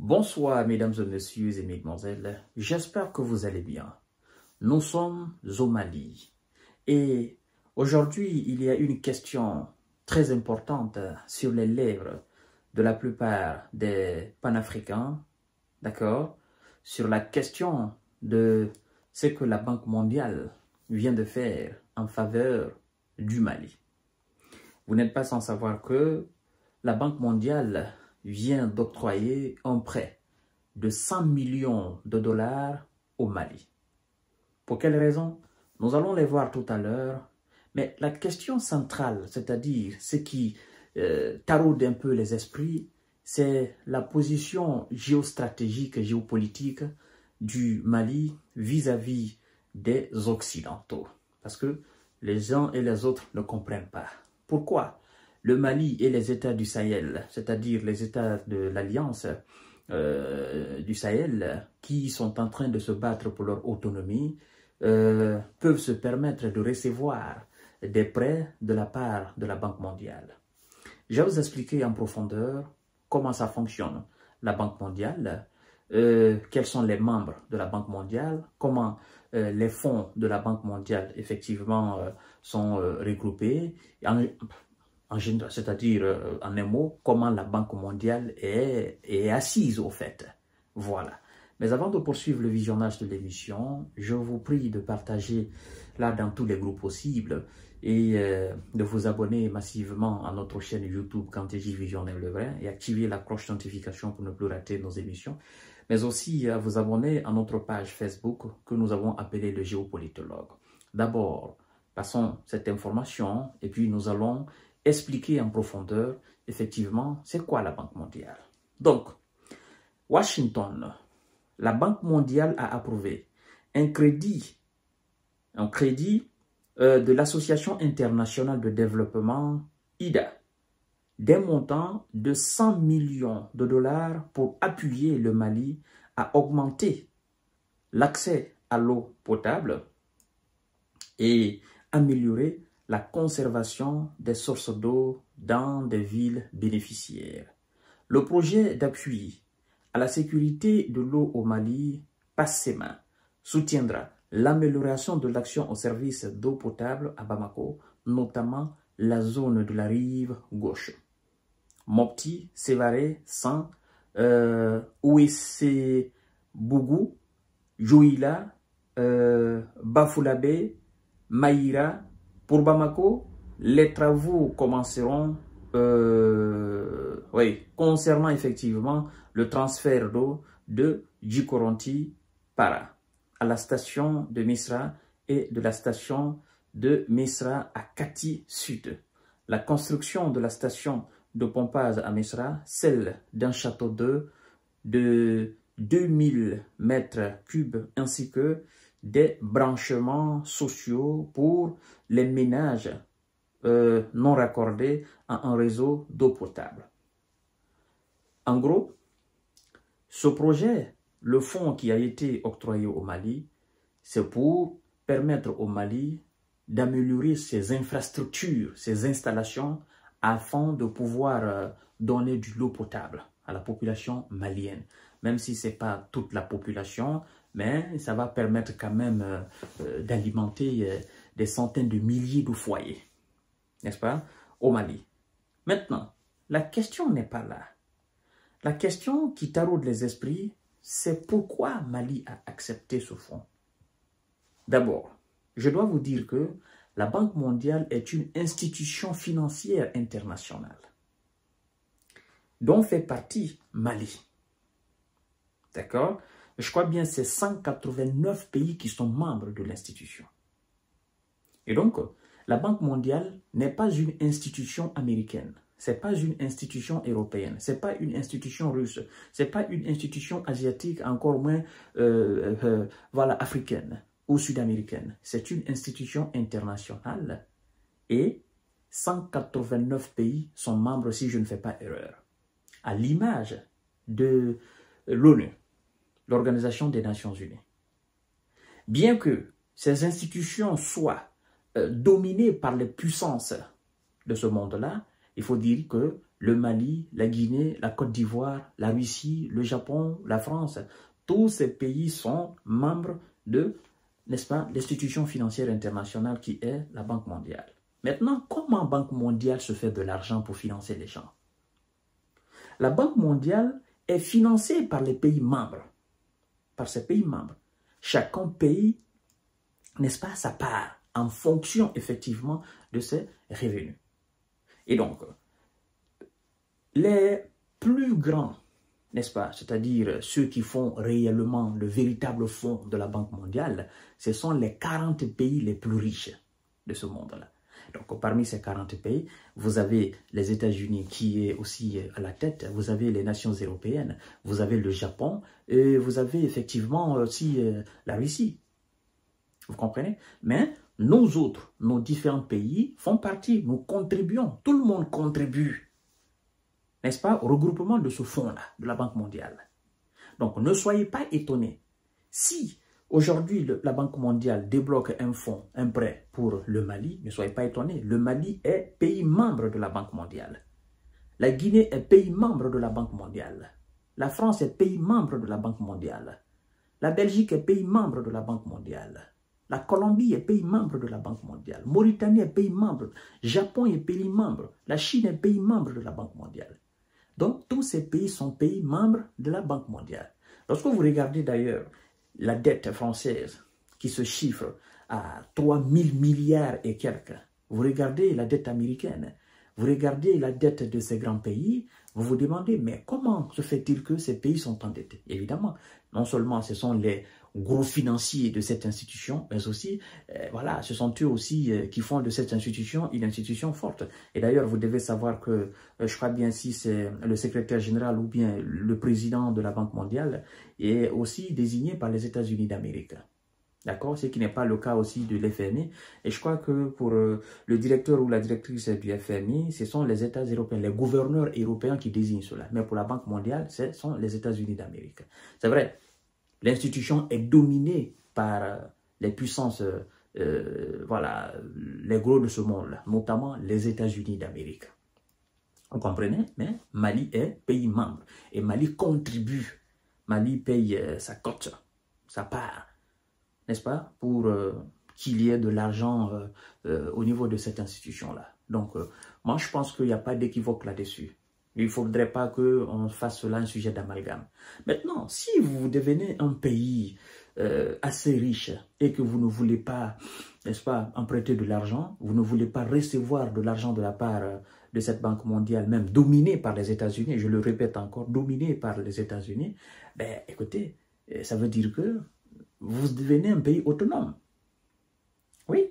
Bonsoir mesdames et messieurs et mesdemoiselles, j'espère que vous allez bien. Nous sommes au Mali et aujourd'hui il y a une question très importante sur les lèvres de la plupart des panafricains, d'accord, sur la question de ce que la Banque mondiale vient de faire en faveur du Mali. Vous n'êtes pas sans savoir que la Banque mondiale vient d'octroyer un prêt de 100 millions de dollars au Mali. Pour quelles raisons? Nous allons les voir tout à l'heure, mais la question centrale, c'est-à-dire ce qui taraude un peu les esprits, c'est la position géostratégique et géopolitique du Mali vis-à-vis des Occidentaux. Parce que les uns et les autres ne comprennent pas. Pourquoi le Mali et les États du Sahel, c'est-à-dire les États de l'Alliance du Sahel, qui sont en train de se battre pour leur autonomie, peuvent se permettre de recevoir des prêts de la part de la Banque mondiale. Je vais vous expliquer en profondeur comment ça fonctionne, la Banque mondiale, quels sont les membres de la Banque mondiale, comment les fonds de la Banque mondiale effectivement sont regroupés, c'est-à-dire en un mot, comment la Banque mondiale est assise au fait. Voilà. Mais avant de poursuivre le visionnage de l'émission, je vous prie de partager là dans tous les groupes possibles et de vous abonner massivement à notre chaîne YouTube Kanteji Visionnaire le Vrai et activer la cloche de notification pour ne plus rater nos émissions, mais aussi à vous abonner à notre page Facebook que nous avons appelée le Géopolitologue. D'abord, passons cette information et puis nous allons expliquer en profondeur, effectivement, c'est quoi la Banque mondiale. Donc, Washington, la Banque mondiale a approuvé un crédit de l'Association internationale de développement, IDA, d'un montant de 100 millions de dollars pour appuyer le Mali à augmenter l'accès à l'eau potable et améliorer la conservation des sources d'eau dans des villes bénéficiaires. Le projet d'appui à la sécurité de l'eau au Mali, PASSEMA, soutiendra l'amélioration de l'action au service d'eau potable à Bamako, notamment la zone de la rive gauche. Mopti, Sévaré, San, Ouessé, Bougou, Jouila, Bafoulabé, Maïra. Pour Bamako, les travaux commenceront concernant effectivement le transfert d'eau de Djikoronti-Para à la station de Misra et de la station de Misra à Kati Sud. La construction de la station de pompage à Misra, celle d'un château d'eau de 2000 mètres cubes ainsi que des branchements sociaux pour les ménages non raccordés à un réseau d'eau potable. En gros, ce projet, le fonds qui a été octroyé au Mali, c'est pour permettre au Mali d'améliorer ses infrastructures, ses installations, afin de pouvoir donner de l'eau potable à la population malienne. Même si ce n'est pas toute la population, mais ça va permettre quand même d'alimenter des centaines de milliers de foyers, n'est-ce pas, au Mali. Maintenant, la question n'est pas là. La question qui taraude les esprits, c'est pourquoi Mali a accepté ce fonds. D'abord, je dois vous dire que la Banque mondiale est une institution financière internationale dont fait partie Mali. D'accord? Je crois bien que c'est 189 pays qui sont membres de l'institution. Et donc, la Banque mondiale n'est pas une institution américaine, ce n'est pas une institution européenne, ce n'est pas une institution russe, ce n'est pas une institution asiatique, encore moins africaine ou sud-américaine. C'est une institution internationale et 189 pays sont membres, si je ne fais pas erreur. À l'image de l'ONU, l'Organisation des Nations Unies. Bien que ces institutions soient dominées par les puissances de ce monde-là, il faut dire que le Mali, la Guinée, la Côte d'Ivoire, la Russie, le Japon, la France, tous ces pays sont membres de, n'est-ce pas, l'institution financière internationale qui est la Banque mondiale. Maintenant, comment la Banque mondiale se fait de l'argent pour financer les gens? La Banque mondiale est financée par les pays membres, par ces pays membres. Chacun paye, n'est-ce pas, sa part en fonction effectivement de ses revenus. Et donc, les plus grands, n'est-ce pas, c'est-à-dire ceux qui font réellement le véritable fonds de la Banque mondiale, ce sont les 40 pays les plus riches de ce monde-là. Donc, parmi ces 40 pays, vous avez les États-Unis qui est aussi à la tête, vous avez les nations européennes, vous avez le Japon, et vous avez effectivement aussi la Russie. Vous comprenez? Mais nous autres, nos différents pays font partie, nous contribuons, tout le monde contribue, n'est-ce pas, au regroupement de ce fonds-là, de la Banque mondiale. Donc, ne soyez pas étonnés. Si aujourd'hui la Banque mondiale débloque un fonds, un prêt pour le Mali, ne soyez pas étonnés, le Mali est pays membre de la Banque mondiale. La Guinée est pays membre de la Banque mondiale. La France est pays membre de la Banque mondiale. La Belgique est pays membre de la Banque mondiale. La Colombie est pays membre de la Banque mondiale. Mauritanie est pays membre. Japon est pays membre. La Chine est pays membre de la Banque mondiale. Donc, tous ces pays sont pays membres de la Banque mondiale. Lorsque vous regardez d'ailleurs la dette française qui se chiffre à 3 000 milliards et quelques, vous regardez la dette américaine, vous regardez la dette de ces grands pays, vous vous demandez, mais comment se fait-il que ces pays sont endettés? Évidemment, non seulement ce sont les gros financiers de cette institution, mais aussi, voilà, ce sont eux aussi qui font de cette institution une institution forte. Et d'ailleurs, vous devez savoir que, je crois bien si c'est le secrétaire général ou bien le président de la Banque mondiale est aussi désigné par les États-Unis d'Amérique. D'accord? Ce qui n'est pas le cas aussi de l'FMI. Et je crois que pour le directeur ou la directrice du FMI, ce sont les États européens, les gouverneurs européens qui désignent cela. Mais pour la Banque mondiale, ce sont les États-Unis d'Amérique. C'est vrai, l'institution est dominée par les puissances, voilà, les gros de ce monde-là, notamment les États-Unis d'Amérique. Vous comprenez? Mais Mali est pays membre. Et Mali contribue. Mali paye sa cote, sa part, n'est-ce pas, pour qu'il y ait de l'argent au niveau de cette institution-là. Donc, moi, je pense qu'il n'y a pas d'équivoque là-dessus. Il ne faudrait pas qu'on fasse cela un sujet d'amalgame. Maintenant, si vous devenez un pays assez riche et que vous ne voulez pas, n'est-ce pas, emprunter de l'argent, vous ne voulez pas recevoir de l'argent de la part de cette Banque mondiale, même dominée par les États-Unis, je le répète encore, dominée par les États-Unis, ben écoutez, ça veut dire que vous devenez un pays autonome. Oui.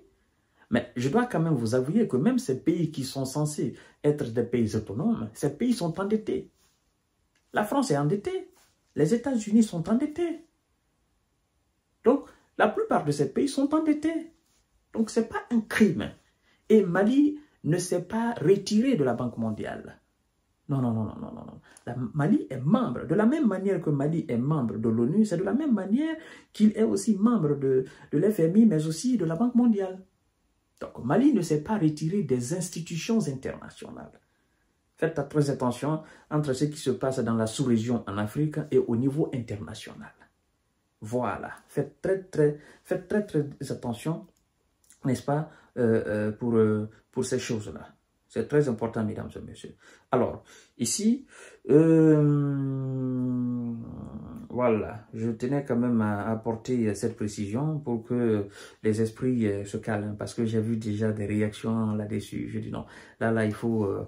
Mais je dois quand même vous avouer que même ces pays qui sont censés être des pays autonomes, ces pays sont endettés. La France est endettée. Les États-Unis sont endettés. Donc, la plupart de ces pays sont endettés. Donc, ce n'est pas un crime. Et Mali ne s'est pas retiré de la Banque mondiale. Non, non, non, non, non, non. La Mali est membre. De la même manière que Mali est membre de l'ONU, c'est de la même manière qu'il est aussi membre de l'FMI, mais aussi de la Banque mondiale. Donc, Mali ne s'est pas retiré des institutions internationales. Faites très attention entre ce qui se passe dans la sous-région en Afrique et au niveau international. Voilà. Faites très attention, n'est-ce pas, pour ces choses-là. C'est très important, mesdames et messieurs. Alors, ici, voilà, je tenais quand même à apporter cette précision pour que les esprits se calment, parce que j'ai vu déjà des réactions là-dessus. Je dis non, là, il faut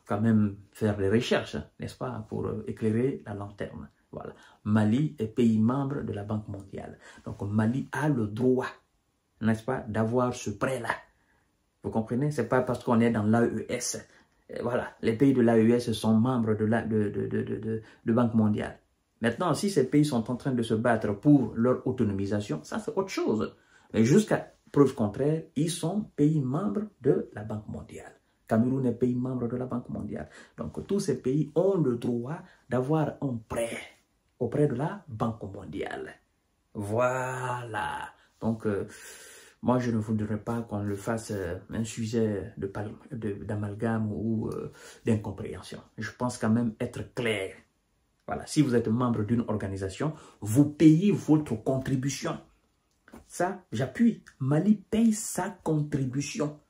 quand même faire des recherches, n'est-ce pas, pour éclairer la lanterne. Voilà. Mali est pays membre de la Banque mondiale. Donc, Mali a le droit, n'est-ce pas, d'avoir ce prêt-là. Vous comprenez? Ce n'est pas parce qu'on est dans l'AES. Voilà, les pays de l'AES sont membres de Banque mondiale. Maintenant, si ces pays sont en train de se battre pour leur autonomisation, ça c'est autre chose. Mais jusqu'à preuve contraire, ils sont pays membres de la Banque mondiale. Cameroun est pays membre de la Banque mondiale. Donc tous ces pays ont le droit d'avoir un prêt auprès de la Banque mondiale. Voilà. Donc, moi, je ne voudrais pas qu'on le fasse un sujet d'amalgame ou d'incompréhension. Je pense quand même être clair. Voilà, si vous êtes membre d'une organisation, vous payez votre contribution. Ça, j'appuie. Mali paye sa contribution.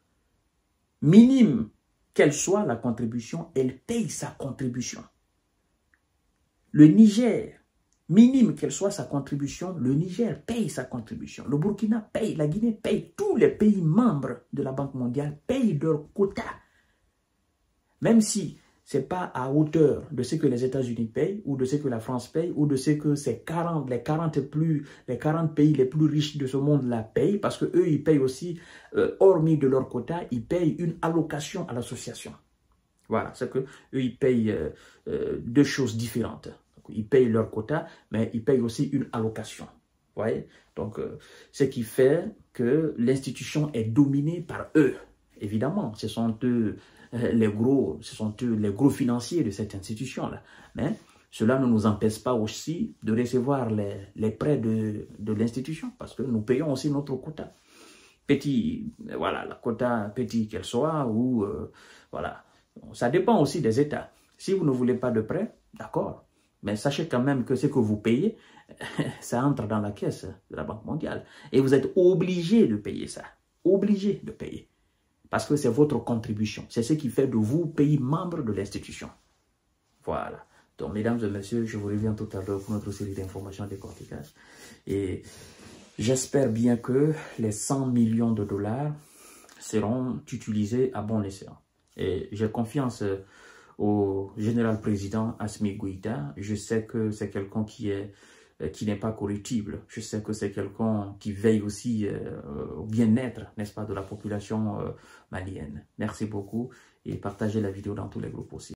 Minime qu'elle soit la contribution, elle paye sa contribution. Le Niger, minime qu'elle soit sa contribution, le Niger paye sa contribution. Le Burkina paye, la Guinée paye. Tous les pays membres de la Banque mondiale payent leur quota. Même si ce n'est pas à hauteur de ce que les États-Unis payent, ou de ce que la France paye, ou de ce que les 40 pays les plus riches de ce monde-là payent, parce qu'eux, ils payent aussi, hormis de leur quota, ils payent une allocation à l'association. Voilà, c'est que eux, ils payent deux choses différentes. Ils payent leur quota, mais ils payent aussi une allocation. Vous voyez? Donc, ce qui fait que l'institution est dominée par eux. Évidemment, ce sont eux les gros financiers de cette institution-là. Mais cela ne nous empêche pas aussi de recevoir les prêts de l'institution, parce que nous payons aussi notre quota. Petit, voilà, la quota petit qu'elle soit, ou voilà. Ça dépend aussi des États. Si vous ne voulez pas de prêt, d'accord. Mais sachez quand même que ce que vous payez, ça entre dans la caisse de la Banque mondiale. Et vous êtes obligé de payer ça. Obligé de payer. Parce que c'est votre contribution. C'est ce qui fait de vous pays membre de l'institution. Voilà. Donc, mesdames et messieurs, je vous reviens tout à l'heure pour notre série d'informations de décortiquage. Et j'espère bien que les 100 millions de dollars seront utilisés à bon escient. Et j'ai confiance au général président Assimi Goïta. Je sais que c'est quelqu'un qui n'est pas corruptible. Je sais que c'est quelqu'un qui veille aussi au bien-être, n'est-ce pas, de la population malienne. Merci beaucoup et partagez la vidéo dans tous les groupes aussi.